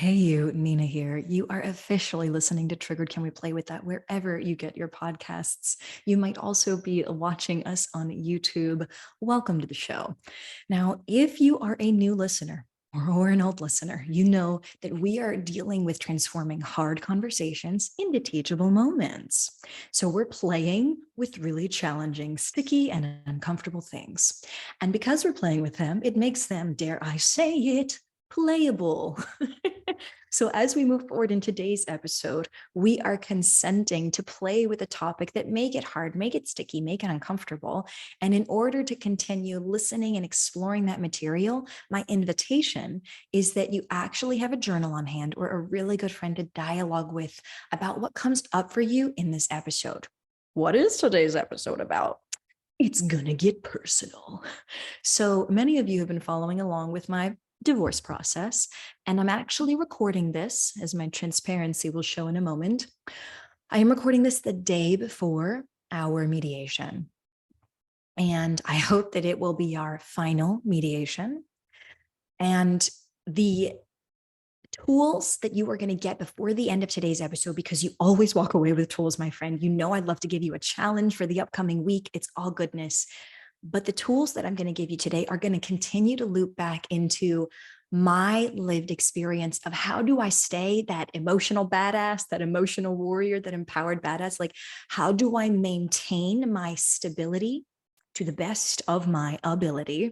Hey, you, Nina here. You are officially listening to Triggered. Can we play with that wherever you get your podcasts? You might also be watching us on YouTube. Welcome to the show. Now, if you are a new listener, or an old listener, you know that we are dealing with transforming hard conversations into teachable moments. So we're playing with really challenging, sticky, and uncomfortable things. And because we're playing with them, it makes them, dare I say it, playable. So, as we move forward in today's episode, we are consenting to play with a topic that make it hard, make it sticky, make it uncomfortable. And in order to continue listening and exploring that material, my invitation is that you actually have a journal on hand or a really good friend to dialogue with about what comes up for you in this episode. What is today's episode about? It's gonna get personal. So many of you have been following along with my divorce process, and I'm actually recording this, as my transparency will show in a moment. I am recording this the day before our mediation, and I hope that it will be our final mediation. And the tools that you are going to get before the end of today's episode, because you always walk away with tools, my friend. You know, I'd love to give you a challenge for the upcoming week. It's all goodness. But the tools that I'm going to give you today are going to continue to loop back into my lived experience of how do I stay that emotional badass, that emotional warrior, that empowered badass? Like, how do I maintain my stability to the best of my ability,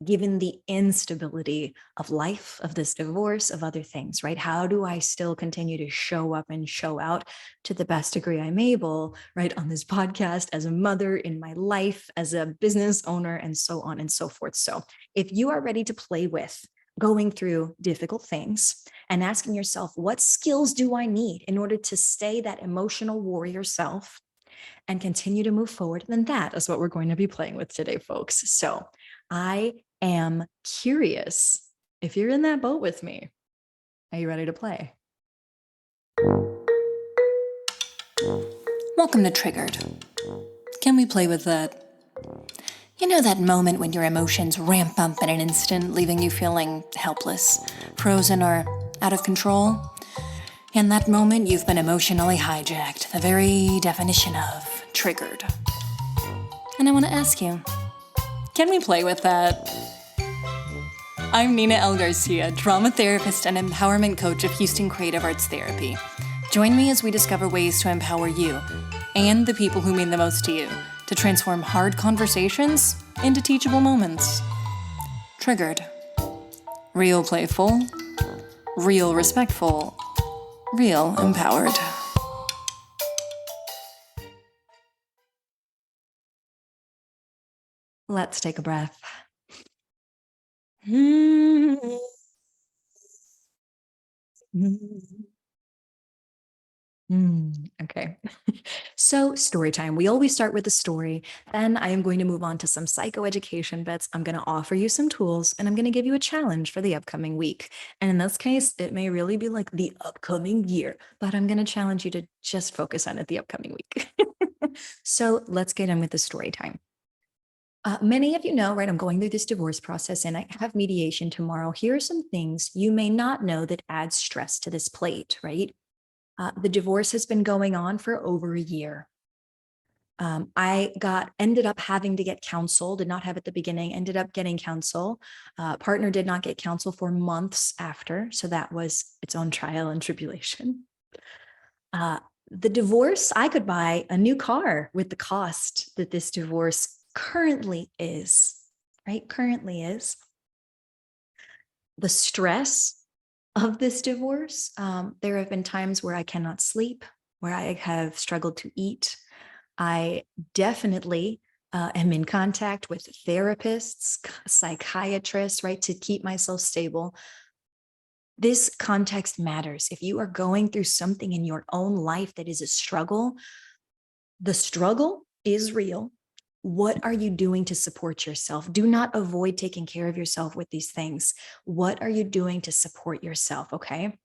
given the instability of life, of this divorce, of other things, right? How do I still continue to show up and show out to the best degree I'm able, right, on this podcast, as a mother, in my life, as a business owner, and so on and so forth. So if you are ready to play with going through difficult things and asking yourself, what skills do I need in order to stay that emotional warrior self and continue to move forward, then that is what we're going to be playing with today, folks. So I am curious if you're in that boat with me. Are you ready to play? Welcome to Triggered. Can we play with that? You know that moment when your emotions ramp up in an instant, leaving you feeling helpless, frozen, or out of control? In that moment, you've been emotionally hijacked, the very definition of triggered. And I want to ask you, can we play with that? I'm Nina L. Garcia, drama therapist and empowerment coach of Houston Creative Arts Therapy. Join me as we discover ways to empower you and the people who mean the most to you to transform hard conversations into teachable moments. Triggered. Real playful, real respectful, real empowered. Let's take a breath. Okay. So, story time. We always start with a story. Then I am going to move on to some psychoeducation bits. I'm going to offer you some tools and I'm going to give you a challenge for the upcoming week. And in this case, it may really be like the upcoming year, but I'm going to challenge you to just focus on it the upcoming week. So, let's get in with the story time. Many of you know, right? I'm going through this divorce process and I have mediation tomorrow. Here are some things you may not know that add stress to this plate, right? The divorce has been going on for over a year. I ended up having to get counsel, did not have at the beginning, ended up getting counsel. Partner did not get counsel for months after. So that was its own trial and tribulation. The divorce, I could buy a new car with the cost that this divorce currently is, right? Currently is. The stress of this divorce, there have been times where I cannot sleep, where I have struggled to eat. I definitely am in contact with therapists, psychiatrists, right, to keep myself stable. This context matters. If you are going through something in your own life that is a struggle, the struggle is real. What are you doing to support yourself? Do not avoid taking care of yourself with these things. What are you doing to support yourself? Okay.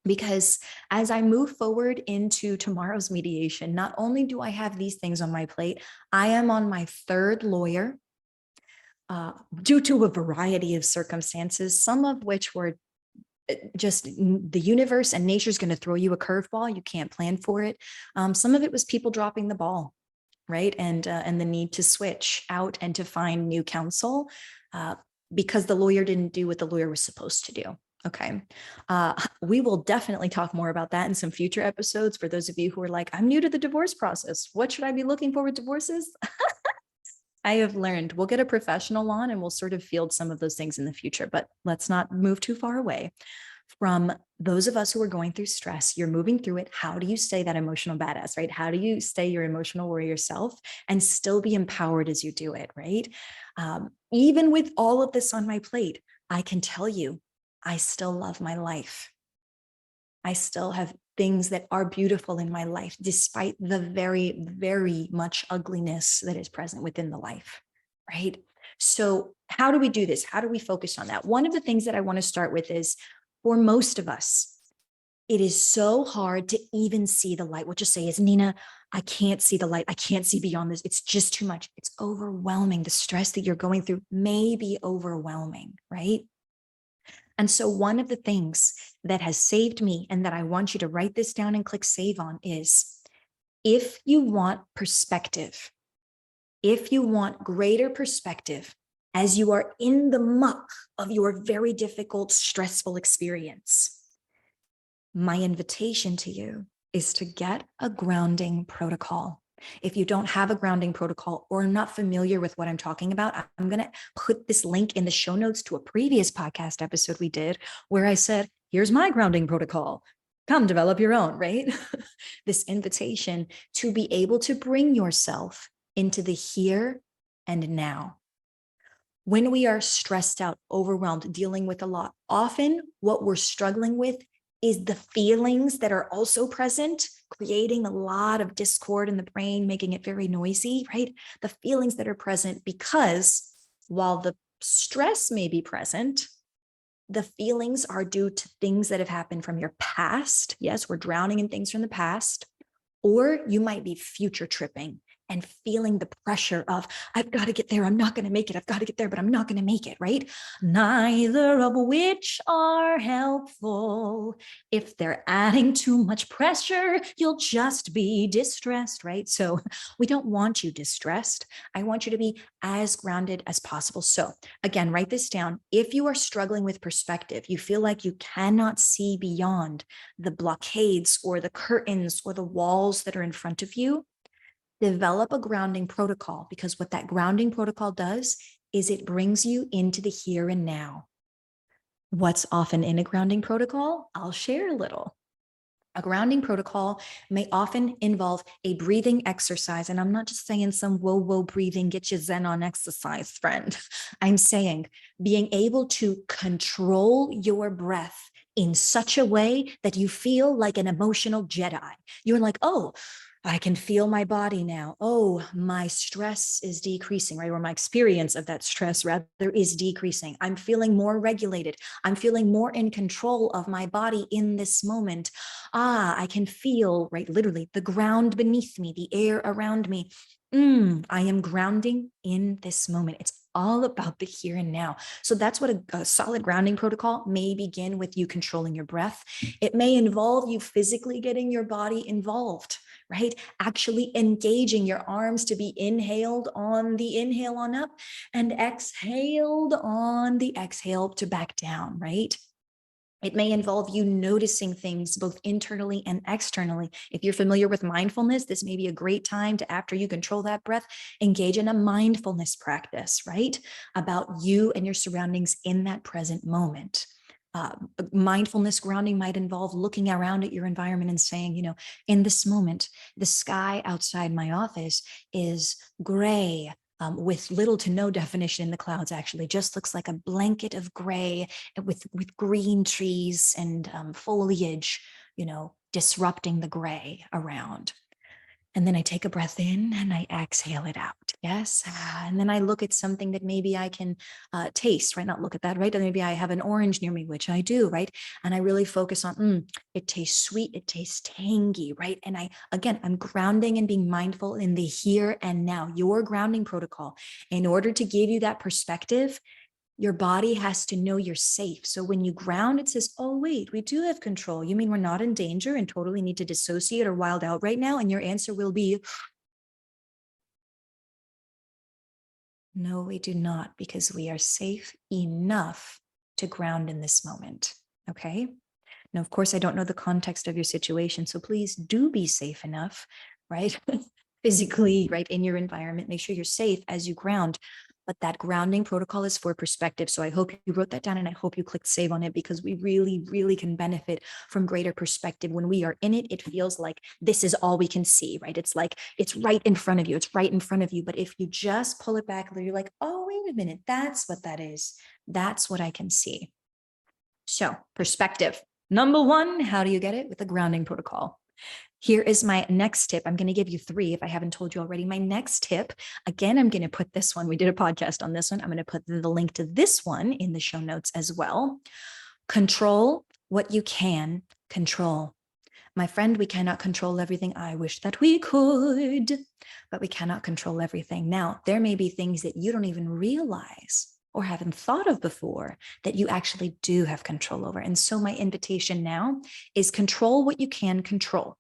Because as I move forward into tomorrow's mediation, not only do I have these things on my plate, I am on my third lawyer due to a variety of circumstances, some of which were just the universe and nature's going to throw you a curveball. You can't plan for it. Some of it was people dropping the ball, right? And the need to switch out and to find new counsel because the lawyer didn't do what the lawyer was supposed to do. Okay. We will definitely talk more about that in some future episodes. For those of you who are like, I'm new to the divorce process, what should I be looking for with divorces? I have learned we'll get a professional on and we'll sort of field some of those things in the future, but let's not move too far away from those of us who are going through stress. You're moving through it. How do you stay that emotional badass, right? How do you stay your emotional warrior self and still be empowered as you do it, right? Even with all of this on my plate, I can tell you, I still love my life. I still have things that are beautiful in my life, despite the very, very much ugliness that is present within the life, right? So, how do we do this? How do we focus on that? One of the things that I want to start with is for most of us, it is so hard to even see the light. What you say is, Nina, I can't see the light. I can't see beyond this. It's just too much. It's overwhelming. The stress that you're going through may be overwhelming, right? And so, one of the things that has saved me, and that I want you to write this down and click save on, is if you want perspective, if you want greater perspective as you are in the muck of your very difficult, stressful experience, my invitation to you is to get a grounding protocol. If you don't have a grounding protocol or are not familiar with what I'm talking about, I'm going to put this link in the show notes to a previous podcast episode we did where I said, here's my grounding protocol. Come develop your own, right? This invitation to be able to bring yourself into the here and now. When we are stressed out, overwhelmed, dealing with a lot, often what we're struggling with is the feelings that are also present, creating a lot of discord in the brain, making it very noisy, right? The feelings that are present, because while the stress may be present, the feelings are due to things that have happened from your past. Yes, we're drowning in things from the past, or you might be future tripping and feeling the pressure of, I've got to get there. I'm not going to make it. I've got to get there, but I'm not going to make it, right? Neither of which are helpful. If they're adding too much pressure, you'll just be distressed, right? So we don't want you distressed. I want you to be as grounded as possible. So again, write this down. If you are struggling with perspective, you feel like you cannot see beyond the blockades or the curtains or the walls that are in front of you, develop a grounding protocol, because what that grounding protocol does is it brings you into the here and now. What's often in a grounding protocol? I'll share a little. A grounding protocol may often involve a breathing exercise. And I'm not just saying some whoa breathing, get you zen on exercise, friend. I'm saying being able to control your breath in such a way that you feel like an emotional Jedi. You're like, oh, I can feel my body now. Oh, my stress is decreasing, right? Or my experience of that stress rather is decreasing. I'm feeling more regulated. I'm feeling more in control of my body in this moment. I can feel, right, literally the ground beneath me, the air around me. I am grounding in this moment. It's all about the here and now. So that's what a solid grounding protocol may begin with, you controlling your breath. It may involve you physically getting your body involved, right? Actually engaging your arms to be inhaled on the inhale on up and exhaled on the exhale to back down, right? It may involve you noticing things both internally and externally. If you're familiar with mindfulness, this may be a great time to, after you control that breath, engage in a mindfulness practice, right? About you and your surroundings in that present moment. Mindfulness grounding might involve looking around at your environment and saying, in this moment, the sky outside my office is gray, with little to no definition in the clouds. Actually just looks like a blanket of gray with green trees and foliage, disrupting the gray around. And then I take a breath in and I exhale it out. Yes. And then I look at something that maybe I can taste, right? Not look at that, right? Maybe I have an orange near me, which I do, right? And I really focus on, it tastes sweet, it tastes tangy, right? And I'm grounding and being mindful in the here and now. Your grounding protocol, in order to give you that perspective, Your body has to know you're safe. So when you ground, it says, oh, wait, we do have control. You mean we're not in danger and totally need to dissociate or wild out right now? And your answer will be, no, we do not, because we are safe enough to ground in this moment. Okay. Now, of course, I don't know the context of your situation, so please do be safe enough, right? Physically, right, in your environment. Make sure you're safe as you ground. But that grounding protocol is for perspective. So I hope you wrote that down and I hope you clicked save on it, because we really, really can benefit from greater perspective. When we are in it, it feels like this is all we can see, right? It's like it's right in front of you. It's right in front of you. But if you just pull it back, you're like, oh, wait a minute, that's what that is. That's what I can see. So, perspective. Number one, how do you get it? With the grounding protocol. Here is my next tip. I'm going to give you three if I haven't told you already. My next tip, again, I'm going to put this one. We did a podcast on this one. I'm going to put the link to this one in the show notes as well. Control what you can control. My friend, we cannot control everything. I wish that we could, but we cannot control everything. Now, there may be things that you don't even realize or haven't thought of before that you actually do have control over. And so my invitation now is control what you can control.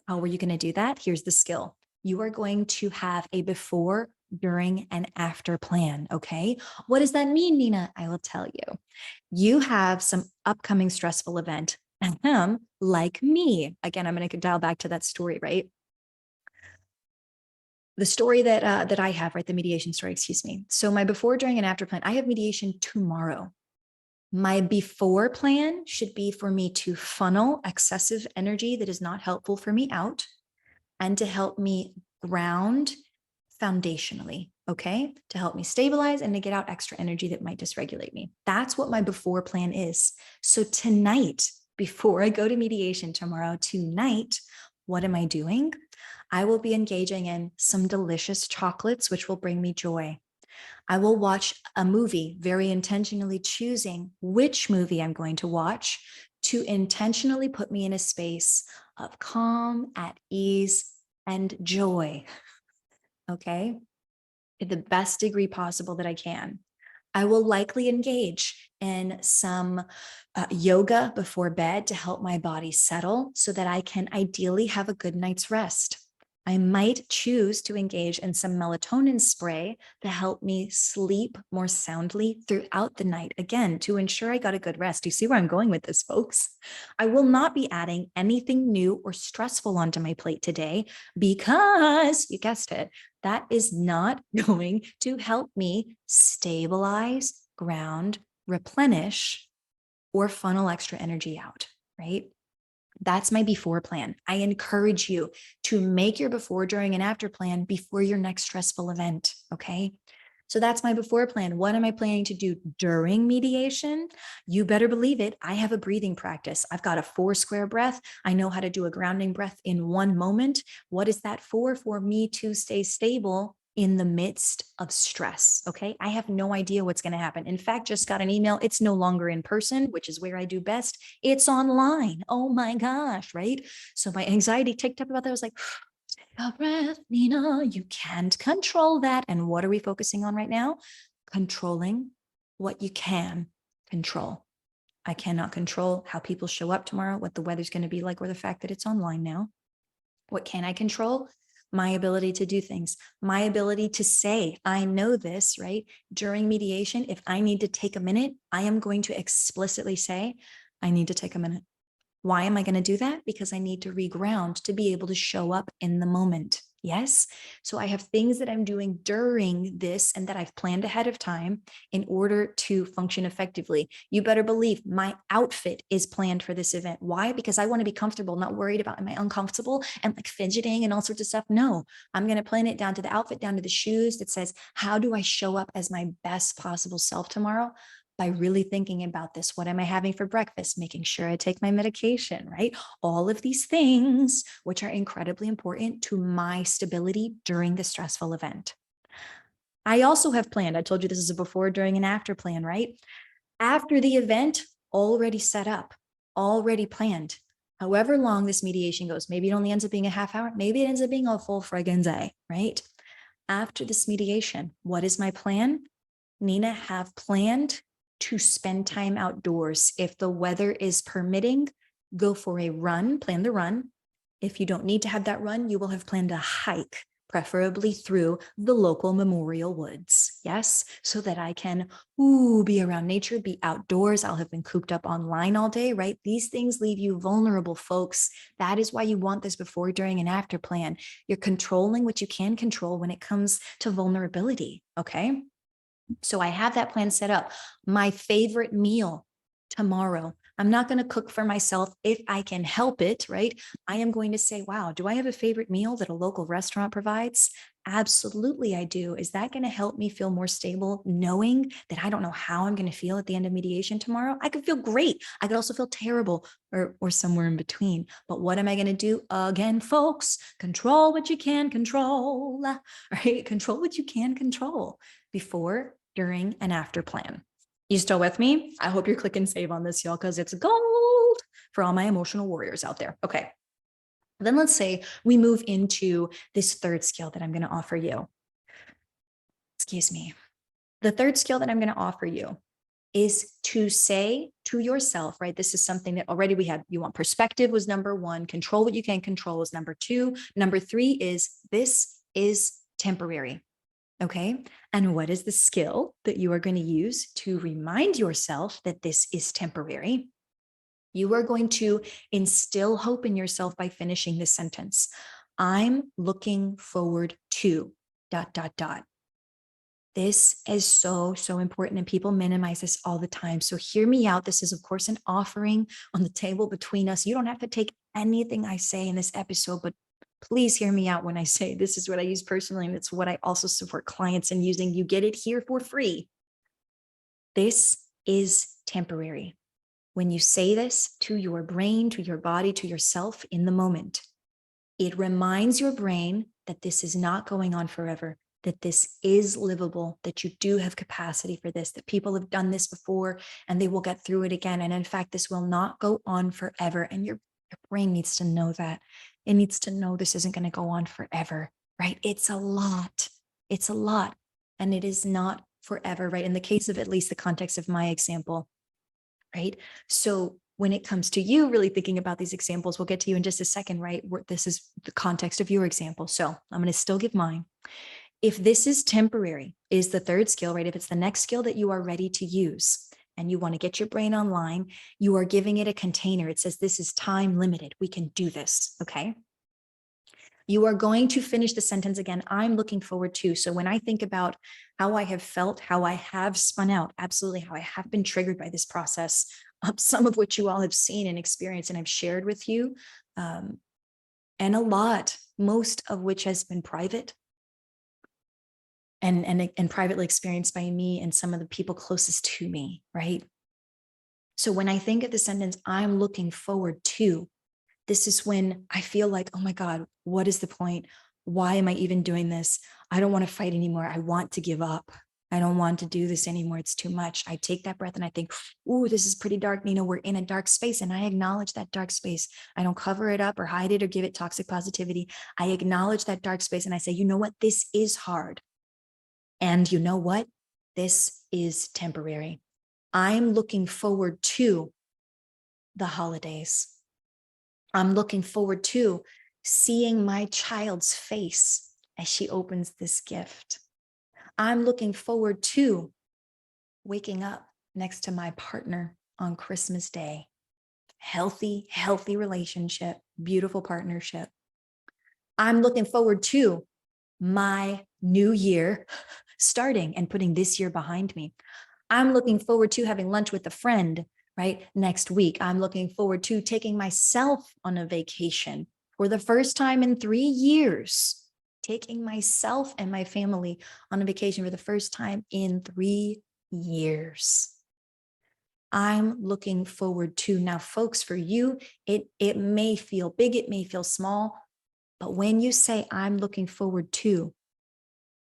How are you going to do that? Here's the skill. You are going to have a before, during, and after plan. Okay. What does that mean, Nina? I will tell you. You have some upcoming stressful event. Like me. Again, I'm going to dial back to that story, right? The story that I have, right? The mediation story, excuse me. So my before, during, and after plan, I have mediation tomorrow. My before plan should be for me to funnel excessive energy that is not helpful for me out and to help me ground foundationally, okay? To help me stabilize and to get out extra energy that might dysregulate me. That's what my before plan is. So tonight, before I go to mediation tomorrow, tonight, what am I doing? I will be engaging in some delicious chocolates, which will bring me joy. I will watch a movie, very intentionally choosing which movie I'm going to watch to intentionally put me in a space of calm, at ease, and joy. Okay. In the best degree possible that I can. I will likely engage in some yoga before bed to help my body settle so that I can ideally have a good night's rest. I might choose to engage in some melatonin spray to help me sleep more soundly throughout the night, again, to ensure I got a good rest. Do you see where I'm going with this, folks? I will not be adding anything new or stressful onto my plate today because, you guessed it, that is not going to help me stabilize, ground, replenish, or funnel extra energy out, right? That's my before plan. I encourage you to make your before, during, and after plan before your next stressful event. Okay. So that's my before plan. What am I planning to do during mediation? You better believe it. I have a breathing practice. I've got a 4 square breath. I know how to do a grounding breath in one moment. What is that for? For me to stay stable in the midst of stress. Okay. I have no idea what's going to happen. In fact, just got an email. It's no longer in person, which is where I do best. It's online. Oh my gosh. Right. So my anxiety ticked up about that. I was like, take a breath, Nina. You can't control that. And what are we focusing on right now? Controlling what you can control. I cannot control how people show up tomorrow, what the weather's going to be like, or the fact that it's online now. What can I control? My ability to do things, my ability to say, I know this, right? During mediation, if I need to take a minute, I am going to explicitly say, I need to take a minute. Why am I going to do that? Because I need to reground to be able to show up in the moment. Yes. So I have things that I'm doing during this and that I've planned ahead of time in order to function effectively. You better believe my outfit is planned for this event. Why? Because I want to be comfortable, not worried about, am I uncomfortable and like fidgeting and all sorts of stuff. No, I'm going to plan it down to the outfit, down to the shoes that says, how do I show up as my best possible self tomorrow? By really thinking about this. What am I having for breakfast? Making sure I take my medication, right? All of these things, which are incredibly important to my stability during the stressful event. I also have planned, I told you this is a before, during, and after plan, right? After the event, already set up, already planned. However long this mediation goes, maybe it only ends up being a half hour, maybe it ends up being a full friggin' day, right? After this mediation, what is my plan? Nina, have planned to spend time outdoors. If the weather is permitting, go for a run, plan the run. If you don't need to have that run, you will have planned a hike, preferably through the local memorial woods. Yes, so that I can be around nature, be outdoors. I'll have been cooped up online all day, right? These things leave you vulnerable, folks. That is why you want this before, during, and after plan. You're controlling what you can control when it comes to vulnerability, okay? So I have that plan set up. My favorite meal tomorrow. I'm not going to cook for myself if I can help it, right? I am going to say, wow, do I have a favorite meal that a local restaurant provides? Absolutely, I do. Is that going to help me feel more stable, knowing that I don't know how I'm going to feel at the end of mediation tomorrow? I could feel great. I could also feel terrible, or somewhere in between. But what am I going to do? Again, folks, control what you can control, right? Control what you can control before, during, and after plan. You still with me? I hope you're clicking save on this, y'all, because it's gold for all my emotional warriors out there. Okay. Then let's say we move into this third skill that I'm going to offer you. Excuse me. The third skill that I'm going to offer you is to say to yourself, right? This is something that already we have. You want perspective was number one. Control what you can control is number two. Number three is this is temporary. Okay. And what is the skill that you are going to use to remind yourself that this is temporary? You are going to instill hope in yourself by finishing this sentence. I'm looking forward to ... This is so, so important, and people minimize this all the time. So hear me out. This is, of course, an offering on the table between us. You don't have to take anything I say in this episode, but please hear me out when I say this is what I use personally, and it's what I also support clients in using. You get it here for free. This is temporary. When you say this to your brain, to your body, to yourself in the moment, it reminds your brain that this is not going on forever, that this is livable, that you do have capacity for this, that people have done this before and they will get through it again. And in fact, this will not go on forever. And your brain needs to know that. It needs to know this isn't going to go on forever, right? It's a lot. It's a lot. And it is not forever, right? In the case of at least the context of my example, right? So when it comes to you really thinking about these examples, we'll get to you in just a second, right? This is the context of your example. So I'm going to still give mine. If this is temporary, is the third skill, right? If it's the next skill that you are ready to use and you want to get your brain online, you are giving it a container. It says, this is time limited. We can do this. Okay. You are going to finish the sentence again. I'm looking forward to. So when I think about how I have felt, how I have spun out, absolutely how I have been triggered by this process, some of which you all have seen and experienced and I've shared with you, and a lot, most of which has been private and privately experienced by me and some of the people closest to me, right? So when I think of the sentence, I'm looking forward to, this is when I feel like, oh my God, what is the point? Why am I even doing this? I don't want to fight anymore. I want to give up. I don't want to do this anymore. It's too much. I take that breath and I think, ooh, this is pretty dark. Nina, we're in a dark space. And I acknowledge that dark space. I don't cover it up or hide it or give it toxic positivity. I acknowledge that dark space and I say, you know what? This is hard. And you know what? This is temporary. I'm looking forward to the holidays. I'm looking forward to seeing my child's face as she opens this gift. I'm looking forward to waking up next to my partner on Christmas Day. Healthy, healthy relationship, beautiful partnership. I'm looking forward to my new year starting and putting this year behind me. I'm looking forward to having lunch with a friend, right? Next week. I'm looking forward to taking myself on a vacation for the first time in 3 years, taking myself and my family on a vacation for the first time in 3 years. I'm looking forward to. Now, folks, for you, it may feel big, it may feel small, but when you say I'm looking forward to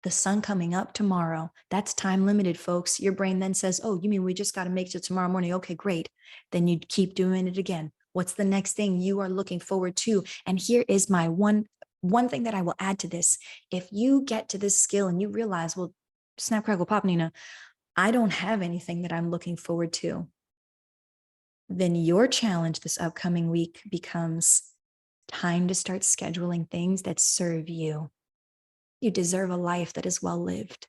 the sun coming up tomorrow, that's time limited, folks. Your brain then says, oh, you mean we just got to make it tomorrow morning? Okay, great. Then you keep doing it again. What's the next thing you are looking forward to? And here is my one thing that I will add to this. If you get to this skill and you realize, well, snap, crackle, pop, Nina, I don't have anything that I'm looking forward to, then your challenge this upcoming week becomes time to start scheduling things that serve you. You deserve a life that is well lived.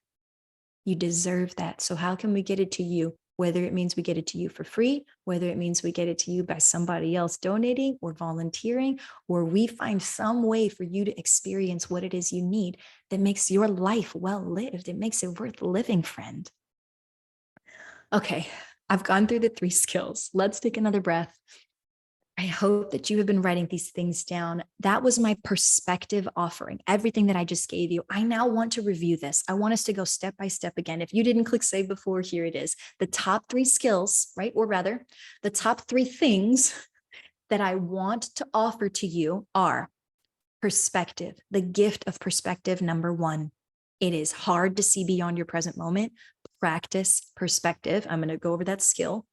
You deserve that. So, how can we get it to you? Whether it means we get it to you for free, whether it means we get it to you by somebody else donating or volunteering, or we find some way for you to experience what it is you need that makes your life well lived. It makes it worth living, friend. Okay, I've gone through the 3 skills. Let's take another breath. I hope that you have been writing these things down. That was my perspective offering, everything that I just gave you. I now want to review this. I want us to go step by step again. If you didn't click save before, here it is. The top 3 skills, right? Or rather, the top 3 things that I want to offer to you are perspective, the gift of perspective, number 1. It is hard to see beyond your present moment. Practice perspective. I'm going to go over that skill.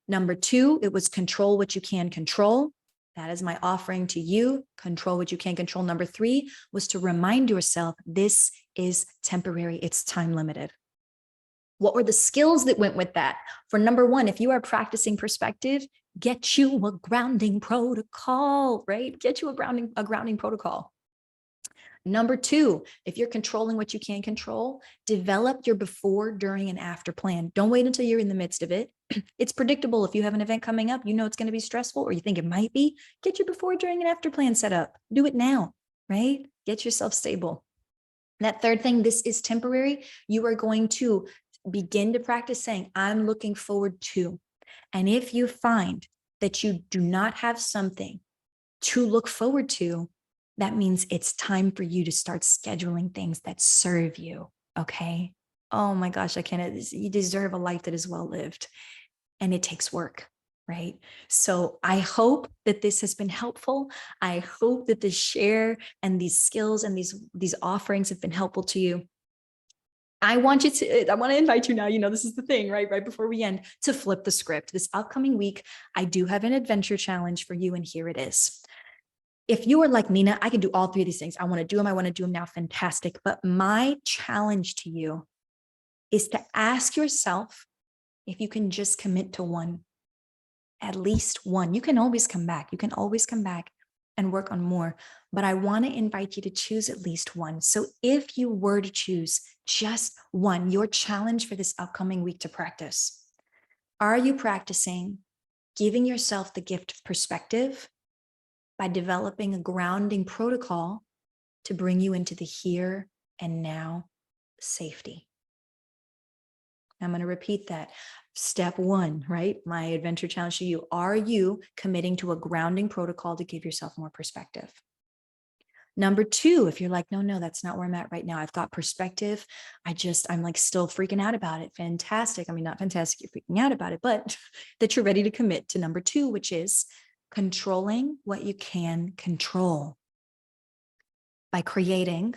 Number 2, it was control what you can control. That is my offering to you. Control what you can control. Number 3 was to remind yourself this is temporary, it's time limited. What were the skills that went with that? For number 1, if you are practicing perspective, get you a grounding protocol, right? Get you a grounding protocol. Number 2, if you're controlling what you can control, develop your before, during, and after plan. Don't wait until you're in the midst of it. It's predictable. If you have an event coming up, you know it's going to be stressful or you think it might be, get your before, during, and after plan set up. Do it now, right? Get yourself stable. That third thing, this is temporary. You are going to begin to practice saying, I'm looking forward to. And if you find that you do not have something to look forward to, that means it's time for you to start scheduling things that serve you. Okay. Oh my gosh, I can't. You deserve a life that is well lived, and it takes work, right? So I hope that this has been helpful. I hope that the share and these skills and these offerings have been helpful to you. I want to invite you now, this is the thing, right? Right before we end, to flip the script. This upcoming week, I do have an adventure challenge for you, and here it is. If you are like Nina, I can do all 3 of these things. I want to do them now. Fantastic. But my challenge to you is to ask yourself if you can just commit to one, at least one. You can always come back. You can always come back and work on more. But I want to invite you to choose at least one. So if you were to choose just one, your challenge for this upcoming week to practice, are you practicing giving yourself the gift of perspective by developing a grounding protocol to bring you into the here and now safety? I'm going to repeat that. Step 1, right? My adventure challenge to you. Are you committing to a grounding protocol to give yourself more perspective? Number 2, if you're like, no, that's not where I'm at right now. I've got perspective. I'm like still freaking out about it. Fantastic. I mean, not fantastic, you're freaking out about it, but that you're ready to commit to number 2, which is controlling what you can control by creating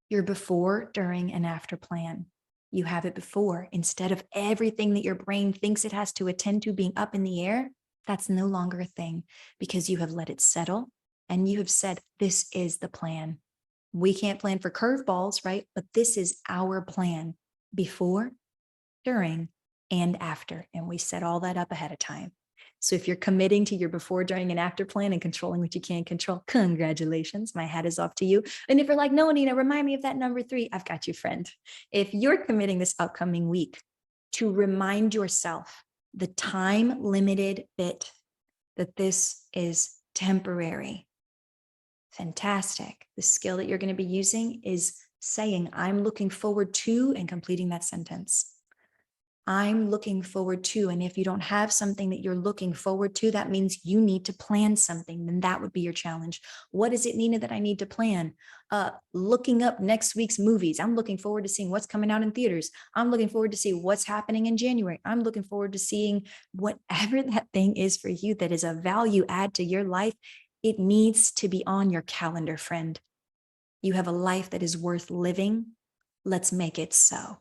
your before, during, and after plan. You have it before. Instead of everything that your brain thinks it has to attend to being up in the air, that's no longer a thing because you have let it settle and you have said, this is the plan. We can't plan for curveballs, right? But this is our plan before, during, and after. And we set all that up ahead of time. So if you're committing to your before, during, and after plan and controlling what you can control, congratulations. My hat is off to you. And if you're like, no, Nina, remind me of that number 3, I've got you, friend. If you're committing this upcoming week to remind yourself the time limited bit that this is temporary, fantastic. The skill that you're going to be using is saying, I'm looking forward to, and completing that sentence. I'm looking forward to. And if you don't have something that you're looking forward to, that means you need to plan something. Then that would be your challenge. What is it, Nina, that I need to plan? Looking up next week's movies. I'm looking forward to seeing what's coming out in theaters. I'm looking forward to see what's happening in January. I'm looking forward to seeing whatever that thing is for you that is a value add to your life. It needs to be on your calendar, friend. You have a life that is worth living. Let's make it so.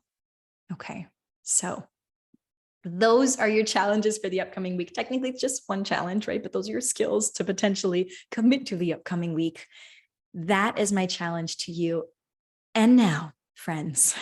Okay. So those are your challenges for the upcoming week. Technically, it's just one challenge, right? But those are your skills to potentially commit to the upcoming week. That is my challenge to you. And now, friends,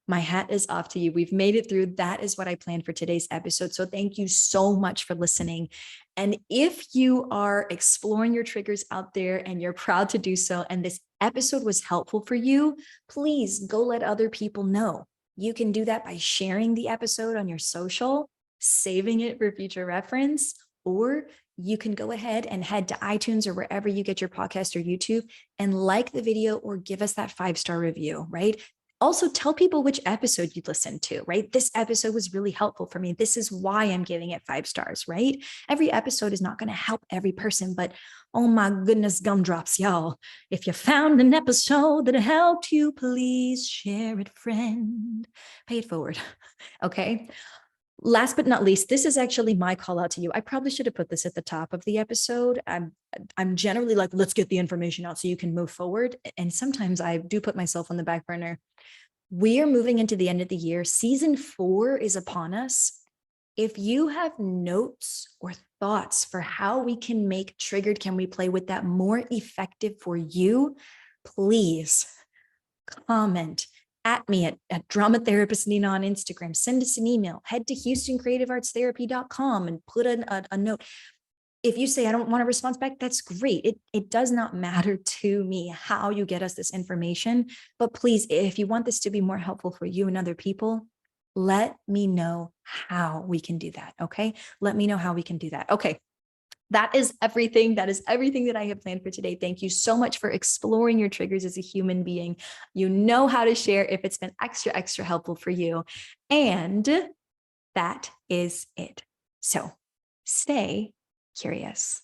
My hat is off to you. We've made it through. That is what I planned for today's episode. So thank you so much for listening. And if you are exploring your triggers out there and you're proud to do so, and this episode was helpful for you, please go let other people know. You can do that by sharing the episode on your social, saving it for future reference, or you can go ahead and head to iTunes or wherever you get your podcast or YouTube and like the video or give us that 5-star review, right? Also, tell people which episode you listened to, right? This episode was really helpful for me. This is why I'm giving it 5 stars, right? Every episode is not going to help every person, but oh my goodness, gumdrops, y'all. If you found an episode that helped you, please share it, friend. Pay it forward. Okay. Last but not least, this is actually my call out to you. I probably should have put this at the top of the episode. I'm generally like, let's get the information out so you can move forward. And sometimes I do put myself on the back burner. We are moving into the end of the year. Season 4 is upon us. If you have notes or thoughts for how we can make Triggered Can We Play with that more effective for you, please comment at me at Drama Therapist Nina on Instagram. Send us an email. Head to HoustonCreativeArtsTherapy.com and put a note. If you say, I don't want a response back, that's great. It does not matter to me how you get us this information. But please, if you want this to be more helpful for you and other people, let me know how we can do that. Okay. Let me know how we can do that. Okay. That is everything. That is everything that I have planned for today. Thank you so much for exploring your triggers as a human being. You know how to share if it's been extra helpful for you. And that is it. So stay curious.